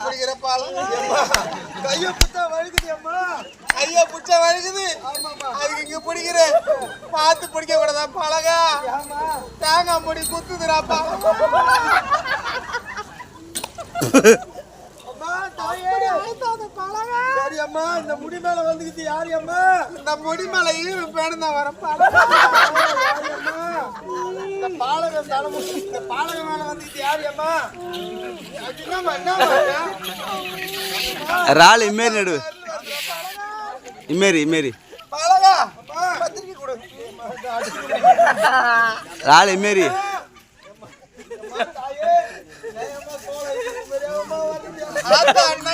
பிடிக்கிற பாலம் கைய புத்தா வழுக்குது அம்மா. கைய புடிச்சா வழுக்குது. அதுக்கு இங்க பிடிக்கிற பார்த்து பிடிக்க கூடாதா பழகா? தேங்காய் பொடி குத்துதுராப்பா. சரி அம்மா, இந்த முடி மேல வந்துக்கிச்சு யாரு அம்மா? இந்த முடி மேல பேணும் தான் வரப்பா. இந்த பாலக தலைமுடி இந்த பாலக மேல வந்துக்கிச்சு யாரு அம்மா? ராள் இம்மேரி நடு இம்மேரி பாலகா பத்திரிக்கை கொடு. ராள் இம்மேரி அண்ணா